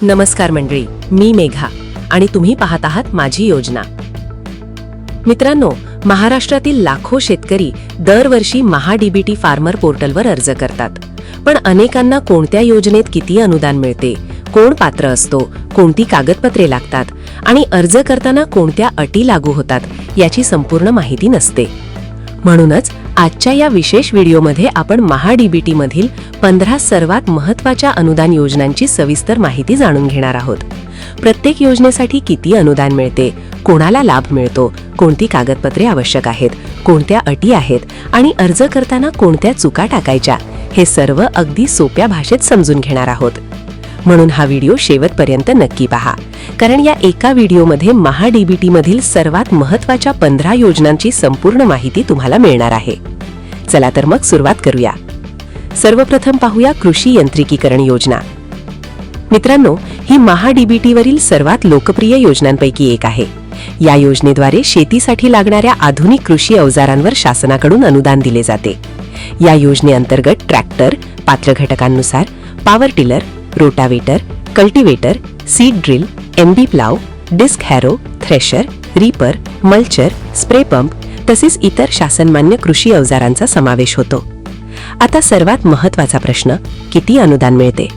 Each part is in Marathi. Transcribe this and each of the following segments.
नमस्कार मंडळी, मी मेघा आणि तुम्ही पाहत आहात माझी योजना. मित्रांनो, महाराष्ट्रातील लाखो शेतकरी दरवर्षी महाडीबीटी फार्मर पोर्टलवर अर्ज करतात. पण अनेकांना कोणत्या योजनेत किती अनुदान मिळते, कोण पात्र असतो, कोणती कागदपत्रे लागतात आणि अर्ज करताना कोणत्या अटी लागू होतात याची संपूर्ण माहिती नसते. म्हणूनच आजच्या या विशेष व्हिडिओमध्ये आपण महाडीबीटी मधील 15 सर्वात महत्त्वाच्या अनुदान योजनांची सविस्तर माहिती जाणून घेणार आहोत. प्रत्येक योजनेसाठी किती अनुदान मिळते, कोणाला लाभ मिळतो, कोणती कागदपत्रे आवश्यक आहेत, कोणत्या अटी आहेत आणि अर्ज करताना कोणत्या चुका टाकायच्या, हे सर्व अगदी सोप्या भाषेत समजून घेणार आहोत. म्हणून हा व्हिडिओ शेवटपर्यंत नक्की पहा, कारण या एका व्हिडिओमध्ये महाडीबीटी मधील सर्वात महत्त्वाच्या 15 योजनांची संपूर्ण माहिती तुम्हाला मिळणार आहे. चला तर मग सुरुवात करूया. सर्वप्रथम पाहूया कृषी यांत्रिकीकरण योजना. मित्रांनो, ही महाडीबीटीवरील सर्वात लोकप्रिय योजनांपैकी एक आहे. या योजनेद्वारे शेतीसाठी लागणाऱ्या आधुनिक कृषी अवजारांवर शासनाकडून अनुदान दिले जाते. या योजनेअंतर्गत ट्रॅक्टर, पात्र घटकांनुसार power tiller, rotavator, cultivator, seed drill, MB plough, disc harrow, thresher, reaper, mulcher, spray pump तसेच इतर शासनमान्य कृषी अवजारांचा समावेश होतो. आता सर्वात महत्त्वाचा प्रश्न, किती अनुदान मिळते?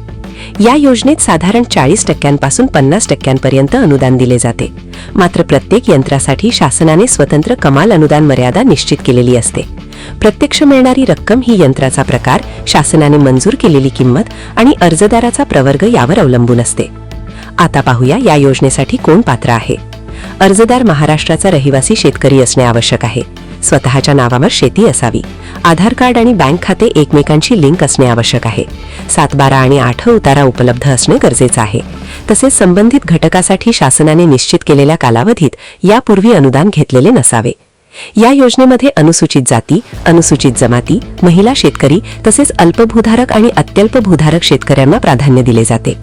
या योजनेत साधारण 40% 50% अनुदान दिले जाते. मात्र प्रत्येक यंत्रासाठी शासनाने स्वतंत्र कमाल अनुदान मर्यादा निश्चित केलेली असते. प्रत्यक्ष मिळणारी रक्कम ही यंत्राचा प्रकार, शासनाने मंजूर केलेली किंमत आणि अर्जदाराचा प्रवर्ग यावर अवलंबून असते. आता पाहूया या योजनेसाठी कोण पात्र आहे. अर्जदार महाराष्ट्राचा रहिवासी शेतकरी असणे आवश्यक आहे. स्वतःच्या नावावर शेती असावी. आधार कार्ड आणि बँक खाते एकमेकांशी लिंक असणे आवश्यक आहे. 7/12 आणि 8 उतारा उपलब्ध असणे गरजेचे आहे. तसेच संबंधित घटकासाठी शासनाने निश्चित केलेल्या कालावधीत यापूर्वी अनुदान घेतलेले नसावे. या योजनेमध्ये अनुसूचित जाती, अनुसूचित जमाती, महिला शेतकरी तसेच अल्पभूधारक आणि अत्यल्प भूधारक शेतकऱ्यांना प्राधान्य दिले जाते.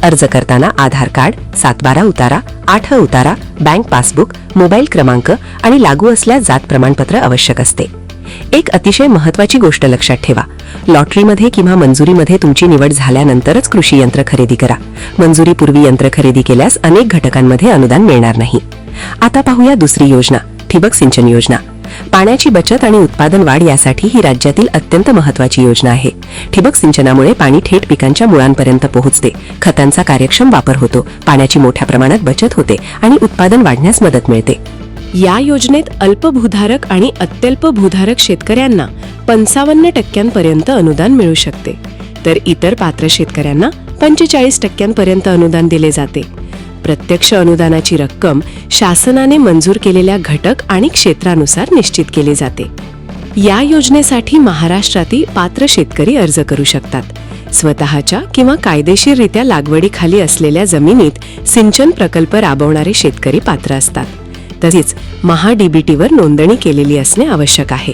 अर्ज करताना आधार कार्ड, 7/12 उतारा, 8 उतारा, बँक पासबुक, मोबाईल क्रमांक आणि लागू असल्यास जात प्रमाणपत्र आवश्यक असते. एक अतिशय महत्त्वाची गोष्ट लक्षात ठेवा, लॉटरीमध्ये किंवा मंजुरीमध्ये तुमची निवड झाल्यानंतरच कृषी यंत्र खरेदी करा. मंजुरीपूर्वी यंत्र खरेदी केल्यास अनेक घटकांमध्ये अनुदान मिळणार नाही. आता पाहूया दुसरी योजना, ठिबक सिंचन योजना. पाण्याची बचत आणि उत्पादन वाढ यासाठी ही राज्यातील अत्यंत महत्त्वाची योजना आहे. ठिबक सिंचनामुळे पाणी थेट पिकांच्या मुळांपर्यंत पोहोचते, खतांचा कार्यक्षम वापर होतो, पाण्याची मोठ्या प्रमाणात बचत होते आणि उत्पादन वाढण्यास मदत मिळते. या योजनेत अल्पभूधारक आणि अत्यल्प भूधारक शेतकऱ्यांना 55% अनुदान मिळू शकते, तर इतर पात्र शेतकऱ्यांना 45% अनुदान दिले जाते. प्रत्यक्ष अनुदानाची रक्कम शासनाने मंजूर केलेल्या घटक आणि क्षेत्रानुसार निश्चित केली जाते. या योजनेसाठी महाराष्ट्रातील पात्र शेतकरी अर्ज करू शकतात. स्वतःच्या किंवा कायदेशीररित्या लागवडीखाली असलेल्या जमिनीत सिंचन प्रकल्प राबवणारे शेतकरी पात्र असतात. तसेच महाडीबीटीवर नोंदणी केलेली असणे आवश्यक आहे.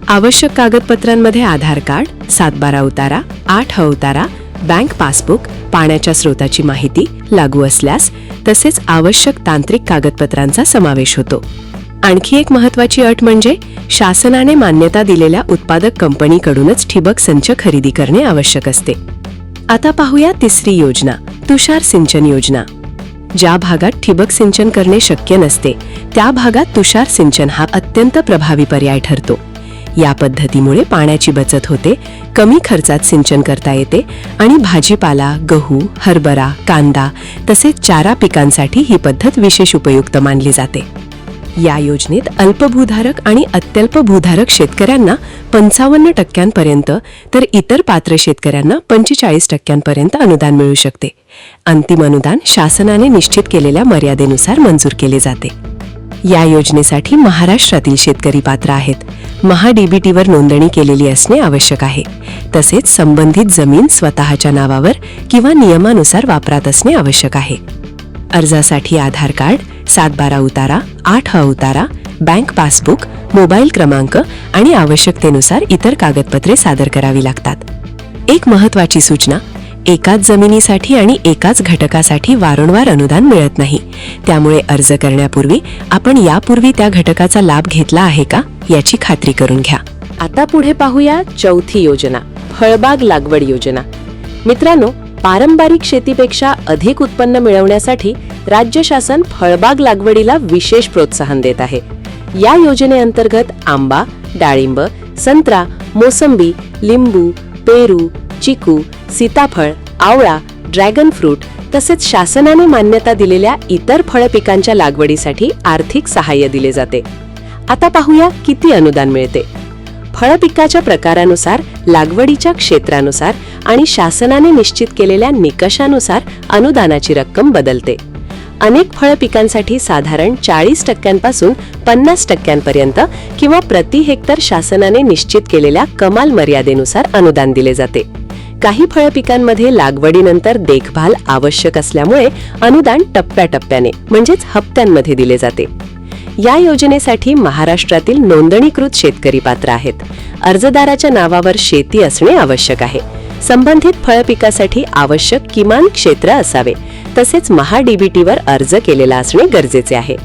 आवश्यक कागदपत्रांमध्ये आधार कार्ड, 7/12 उतारा, 8 उतारा, बँक पासबुक, पाण्याच्या स्रोताची माहिती लागू असल्यास तसेच आवश्यक तांत्रिक कागदपत्रांचा समावेश होतो. आणखी एक महत्त्वाची अट म्हणजे शासनाने मान्यता दिलेल्या उत्पादक कंपनीकडूनच ठिबक संच खरेदी करणे आवश्यक असते. आता पाहूया तिसरी योजना, तुषार सिंचन योजना. ज्या भागात ठिबक सिंचन करणे शक्य नसते त्या भागात तुषार सिंचन हा अत्यंत प्रभावी पर्याय ठरतो. या पद्धतीमुळे पाण्याची बचत होते, कमी खर्चात सिंचन करता येते आणि भाजीपाला, गहू, हरभरा, कांदा तसेच चारा पिकांसाठी ही पद्धत विशेष उपयुक्त मानली जाते. या योजनेत अल्पभूधारक आणि अत्यल्प भूधारक शेतकऱ्यांना 55% तर इतर पात्र शेतकऱ्यांना 45% अनुदान मिळू शकते. अंतिम अनुदान शासनाने निश्चित केलेल्या मर्यादेनुसार मंजूर केले जाते. या योजनेसाठी महाराष्ट्रातील शेतकरी पात्र आहेत. महाडीबीटीवर नोंदणी केलेली असणे आवश्यक आहे. तसेच संबंधित जमीन स्वतःच्या नावावर किंवा नियमानुसार वापरात असणे आवश्यक आहे. अर्जासाठी आधार कार्ड, 7/12 उतारा, 8 उतारा, बँक पासबुक, मोबाईल क्रमांक आणि आवश्यकतेनुसार इतर कागदपत्रे सादर करावी लागतात. एक महत्त्वाची सूचना, एकाच जमिनीसाठी आणि एकाच घटकासाठी वारंवार अनुदान मिळत नाही. त्यामुळे अर्ज करण्यापूर्वी आपण यापूर्वी त्या घटकाचा लाभ घेतला आहे का याची खात्री करून घ्या. आता पुढे पाहूया चौथी योजना, फळबाग लागवड योजना. मित्रांनो, पारंपरिक शेतीपेक्षा अधिक उत्पन्न मिळवण्यासाठी राज्य शासन फळबाग लागवडीला विशेष प्रोत्साहन देत आहे. या योजनेअंतर्गत आंबा, डाळिंब, संत्रा, मोसंबी, लिंबू, पेरू, चिकू, सीताफळ, आवळा, ड्रॅगन फ्रूट तसेच शासनाने मान्यता दिलेल्या इतर फळ पिकांच्या लागवडीसाठी आर्थिक सहाय्य दिले जाते. आता पाहूया किती अनुदान मिळते. फळ पिकाच्या प्रकारानुसार, लागवडीच्या क्षेत्रानुसार आणि शासनाने निश्चित केलेल्या निकषानुसार अनुदानाची रक्कम बदलते. अनेक फळ पिकांसाठी साधारण 40% पासून 50% किंवा प्रति हेक्टर शासनाने निश्चित केलेल्या कमाल मर्यादेनुसार अनुदान दिले जाते. काही फळ पिकांमध्ये लागवडीनंतर देखभाल आवश्यक असल्यामुळे अनुदान टप्प्याटप्प्याने म्हणजेच हप्त्यांमध्ये दिले जाते. या योजनेसाठी महाराष्ट्रातील नोंदणीकृत शेतकरी पात्र आहेत. अर्जदाराच्या नावावर शेती असणे आवश्यक आहे. संबंधित फळ पिकासाठी आवश्यक किमान क्षेत्र असावे. तसेच महाडीबीटीवर अर्ज केलेला असणे गरजेचे आहे.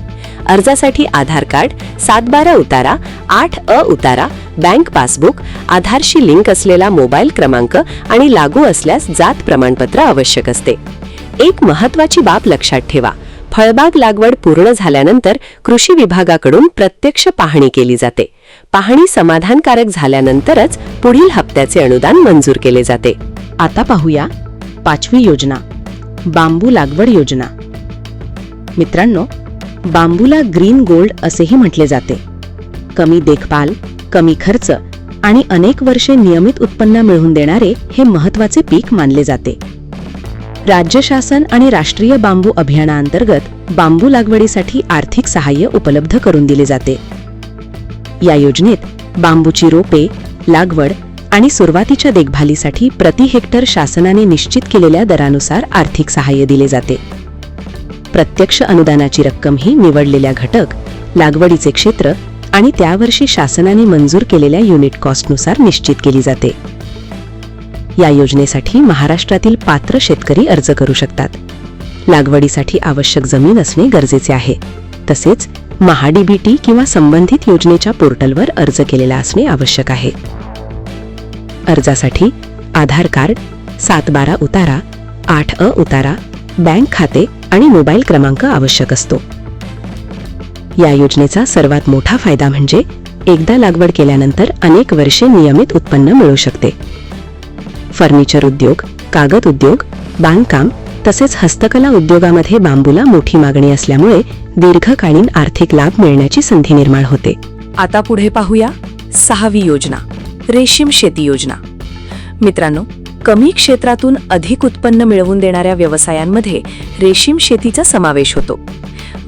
अर्जासाठी आधार कार्ड, 7/12 उतारा, 8अ उतारा, बँक पासबुक, आधारशी लिंक असलेला मोबाईल क्रमांक आणि लागू असल्यास जात प्रमाणपत्र आवश्यक असते. एक महत्त्वाची बाब लक्षात ठेवा. फळबाग लागवड पूर्ण झाल्यानंतर कृषी विभागाकडून प्रत्यक्ष पाहणी केली जाते. पाहणी समाधानकारक झाल्यानंतरच पुढील हप्त्याचे अनुदान मंजूर केले जाते. आता पाहूया 5वी योजना, बांबू लागवड योजना. मित्रांनो, बांबूला ग्रीन गोल्ड असेही म्हटले जाते. कमी देखभाल, कमी खर्च आणि अनेक वर्षे नियमित उत्पन्न मिळवून देणारे हे महत्त्वाचे पीक मानले जाते. राज्य शासन आणि राष्ट्रीय बांबू अभियानाअंतर्गत बांबू लागवडीसाठी आर्थिक सहाय्य उपलब्ध करून दिले जाते. या योजनेत बांबूची रोपे, लागवड आणि सुरुवातीच्या देखभालीसाठी प्रति हेक्टर शासनाने निश्चित केलेल्या दरानुसार आर्थिक सहाय्य दिले जाते. प्रत्यक्ष अनुदानाची रक्कम ही निवडलेल्या घटक, लागवडीचे क्षेत्र आणि त्यावर्षी शासनाने मंजूर केलेल्या युनिट कॉस्टनुसार निश्चित केली जाते. या योजनेसाठी महाराष्ट्रातील पात्र शेतकरी अर्ज करू शकतात. लागवडीसाठी आवश्यक जमीन असणे गरजेचे आहे. तसेच महाडीबीटी किंवा संबंधित योजनेच्या पोर्टलवर अर्ज केलेला असणे आवश्यक आहे. अर्जासाठी आधार कार्ड, 7/12 उतारा, 8अ उतारा, बँक खाते आणि मोबाईल क्रमांक आवश्यक असतो. या योजनेचा सर्वात मोठा फायदा म्हणजे एकदा लागवड केल्यानंतर अनेक वर्षे नियमित उत्पन्न मिळू शकते. फर्निचर उद्योग, कागद उद्योग, बांधकाम तसेच हस्तकला उद्योगामध्ये बांबूला मोठी मागणी असल्यामुळे दीर्घकालीन आर्थिक लाभ मिळण्याची संधी निर्माण होते. आता पुढे पाहूया 6वी योजना, रेशीम शेती योजना. मित्रांनो, कमी क्षेत्रातून अधिक उत्पन्न मिळवून देणाऱ्या व्यवसायांमध्ये रेशीम शेतीचा समावेश होतो.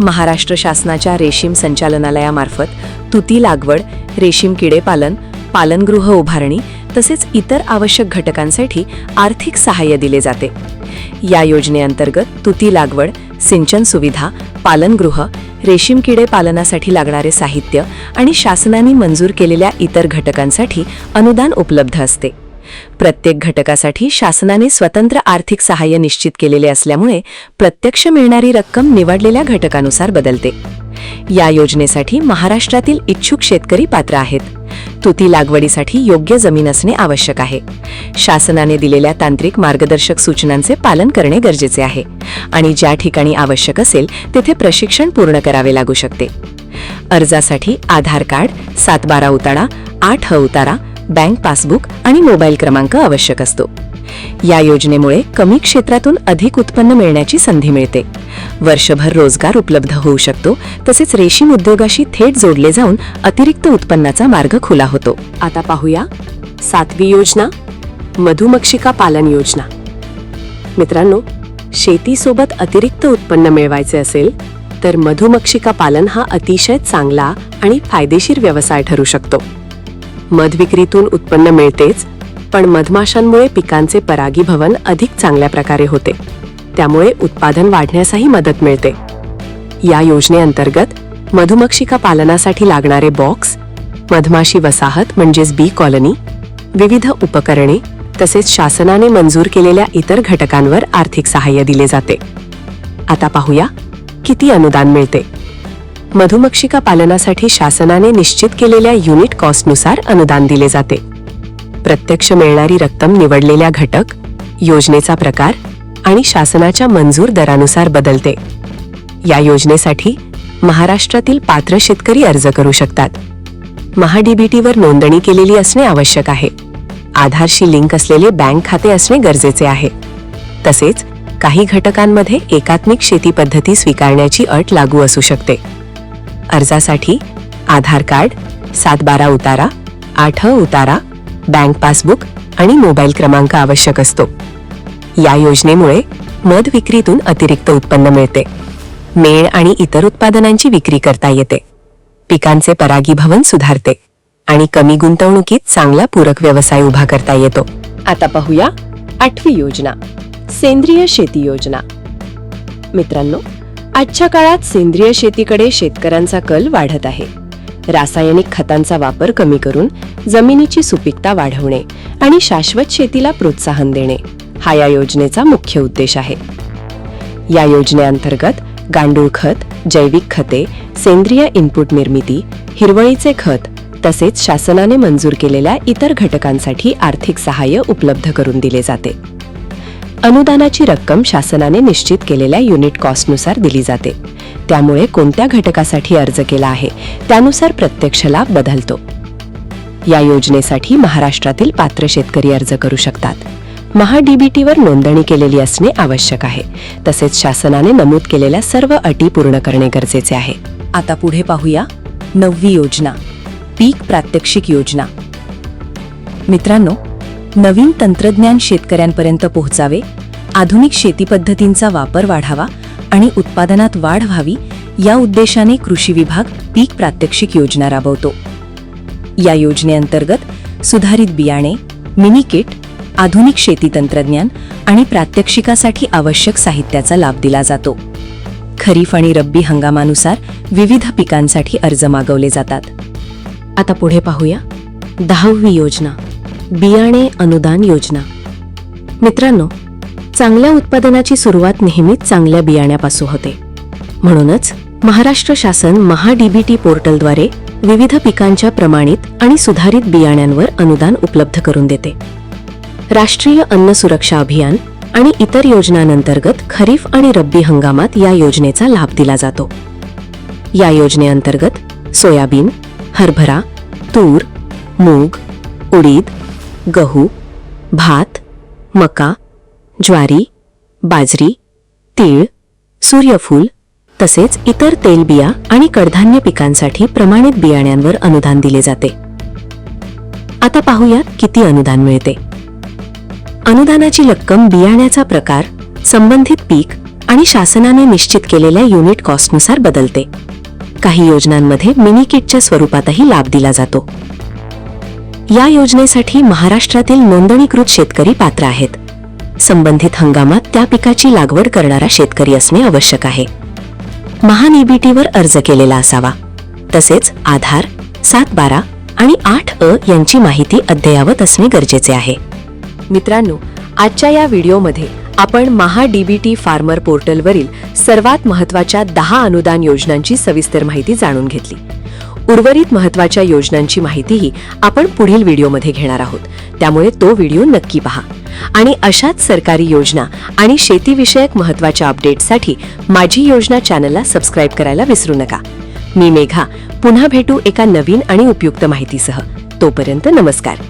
महाराष्ट्र शासनाच्या रेशीम संचालनालयामार्फत तुती लागवड, रेशीम किडे पालन, पालनगृह उभारणी तसेच इतर आवश्यक घटकांसाठी आर्थिक सहाय्य दिले जाते. या योजनेअंतर्गत तुती लागवड, सिंचन सुविधा, पालनगृह, रेशीम किडे पालनासाठी लागणारे साहित्य आणि शासनाने मंजूर केलेल्या इतर घटकांसाठी अनुदान उपलब्ध असते. प्रत्येक घटकासाठी शासनाने स्वतंत्र आर्थिक सहाय्य निश्चित केलेले असल्यामुळे प्रत्यक्ष मिळणारी रक्कम निवडलेल्या घटकानुसार बदलते. या योजनेसाठी महाराष्ट्रातील इच्छुक शेतकरी पात्र आहेत. तुती लागवडीसाठी योग्य जमीन असणे आवश्यक आहे. शासनाने दिलेल्या तांत्रिक मार्गदर्शक सूचनांचे पालन करणे गरजेचे आहे आणि ज्या ठिकाणी आवश्यक असेल तेथे प्रशिक्षण पूर्ण करावे लागू शकते. अर्जासाठी आधार कार्ड, 7/12 उतारा, 8 उतारा, बँक पासबुक आणि मोबाईल क्रमांक आवश्यक असतो. या योजनेमुळे कमी क्षेत्रातून अधिक उत्पन्न मिळण्याची संधी मिळते. वर्षभर रोजगार उपलब्ध होऊ शकतो. तसेच रेशीम उद्योगाशी थेट जोडले जाऊन अतिरिक्त उत्पन्नाचा मार्ग खुला होतो. आता पाहूया 7वी योजना, मधुमक्षिका पालन योजना. मित्रांनो, शेतीसोबत अतिरिक्त उत्पन्न मिळवायचे असेल तर मधुमक्षिका पालन हा अतिशय चांगला आणि फायदेशीर व्यवसाय ठरू शकतो. मध विक्रीतून उत्पन्न मिळतेच, पण मधमाशांमुळे पिकांचे परागीभवन अधिक चांगल्या प्रकारे होते. त्यामुळे उत्पादन वाढण्यासही मदत मिळते. या योजनेअंतर्गत मधुमक्षिका पालनासाठी लागणारे बॉक्स, मधमाशी वसाहत म्हणजेच बी कॉलनी, विविध उपकरणे तसेच शासनाने मंजूर केलेल्या इतर घटकांवर आर्थिक सहाय्य दिले जाते. आता पाहूया किती अनुदान मिळते. मधुमक्षिका पालनासाठी शासनाने निश्चित केलेल्या युनिट कॉस्टनुसार अनुदान दिले जाते. प्रत्यक्ष मिळणारी रक्कम निवडलेल्या घटक, योजनेचा प्रकार आणि शासनाच्या मंजूर दरानुसार बदलते. या योजनेसाठी महाराष्ट्रातील पात्र शेतकरी अर्ज करू शकतात. महाडीबीटीवर नोंदणी केलेली असणे आवश्यक आहे. आधारशी लिंक असलेले बँक खाते असणे गरजेचे आहे. तसेच काही घटकांमध्ये एकात्मिक शेती पद्धती स्वीकारण्याची अट लागू असू शकते. अर्जासाठी आधार कार्ड, 7/12 उतारा, 8 उतारा, बँक पासबुक आणि मोबाईल क्रमांक आवश्यक असतो. या योजनेमुळे मध विक्रीतून अतिरिक्त उत्पन्न मिळते. मेण आणि इतर उत्पादनांची विक्री करता येते. पिकांचे परागीभवन सुधारते आणि कमी गुंतवणुकीत चांगला पूरक व्यवसाय उभा करता येतो. आता पाहूया 8वी योजना, सेंद्रिय शेती योजना. मित्रांनो, आजच्या काळात सेंद्रिय शेतीकडे शेतकऱ्यांचा कल वाढत आहे. रासायनिक खतांचा वापर कमी करून जमिनीची सुपीकता वाढवणे आणि शाश्वत शेतीला प्रोत्साहन देणे हा या योजनेचा मुख्य उद्देश आहे. या योजनेअंतर्गत गांडूळ खत, जैविक खते, सेंद्रिय इनपुट निर्मिती, हिरवळीचे खत तसेच शासनाने मंजूर केलेल्या इतर घटकांसाठी आर्थिक सहाय्य उपलब्ध करून दिले जाते. अनुदानाची रक्कम शासनाने निश्चित केलेल्या युनिट कॉस्टनुसार दिली जाते. त्यामुळे कोणत्या घटकासाठी अर्ज केला आहे त्यानुसार प्रत्यक्ष लाभ बदलतो. या योजनेसाठी महाराष्ट्रातील पात्र शेतकरी अर्ज करू शकतात. महाडीबीटीवर नोंदणी केलेली असणे आवश्यक आहे. तसेच शासनाने नमूद केलेल्या सर्व अटी पूर्ण करणे गरजेचे आहे. आता पुढे पाहूया 9वी योजना, पीक प्रात्यक्षिक योजना. मित्रांनो, नवीन तंत्रज्ञान शेतकऱ्यांपर्यंत पोहोचावे, आधुनिक शेती पद्धतींचा वापर वाढावा आणि उत्पादनात वाढ व्हावी या उद्देशाने कृषी विभाग पीक प्रात्यक्षिक योजना राबवतो. या योजनेअंतर्गत सुधारित बियाणे, मिनी किट, आधुनिक शेती तंत्रज्ञान आणि प्रात्यक्षिकासाठी आवश्यक साहित्याचा लाभ दिला जातो. खरीप आणि रब्बी हंगामानुसार विविध पिकांसाठी अर्ज मागवले जातात. आता पुढे पाहूया 10वी योजना, बियाणे अनुदान योजना. मित्रांनो, चांगल्या उत्पादनाची सुरुवात नेहमीच चांगल्या बियाण्यापासून होते. म्हणूनच महाराष्ट्र शासन महाडीबीटी पोर्टलद्वारे विविध पिकांच्या प्रमाणित आणि सुधारित बियाण्यांवर अनुदान उपलब्ध करून देते. राष्ट्रीय अन्न सुरक्षा अभियान आणि इतर योजनांअंतर्गत खरीप आणि रब्बी हंगामात या योजनेचा लाभ दिला जातो. या योजनेअंतर्गत सोयाबीन, हरभरा, तूर, मूग, उडीद, गहू, भात, मका, ज्वारी, बाजरी, तीळ, सूर्यफूल तसेच इतर तेलबिया आणि कडधान्य पिकांसाठी प्रमाणित बियाण्यांवर अनुदान दिले जाते. आता पाहूयात किती अनुदान मिळते. अनुदानाची रक्कम बियाण्याचा प्रकार, संबंधित पीक आणि शासनाने निश्चित केलेल्या युनिट कॉस्टनुसार बदलते. काही योजनांमध्ये मिनी किटच्या स्वरूपातही लाभ दिला जातो. या योजनेसाठी महाराष्ट्रातील नोंदणीकृत शेतकरी पात्र आहेत. संबंधित हंगामात त्या पिकाची लागवड करणारा शेतकरी असणे आवश्यक आहे. महाडीबीटीवर अर्ज केलेला असावा. तसेच आधार, 7/12 आणि 8 यांची माहिती अद्ययावत असणे गरजेचे आहे. मित्रांनो, आजच्या या व्हिडिओमध्ये आपण महाडीबीटी फार्मर पोर्टलवरील सर्वात महत्त्वाच्या 10 अनुदान योजनांची सविस्तर माहिती जाणून घेतली. उर्वरित महत्त्वाच्या योजनांची माहितीही आपण पुढील व्हिडिओमध्ये घेणार आहोत. त्यामुळे तो व्हिडिओ नक्की पहा आणि अशाच सरकारी योजना आणि शेतीविषयक महत्त्वाच्या अपडेट्ससाठी माझी योजना चॅनलला सबस्क्राईब करायला विसरू नका. मी मेघा पुन्हा भेटू एका नवीन आणि उपयुक्त माहितीसह. तोपर्यंत नमस्कार.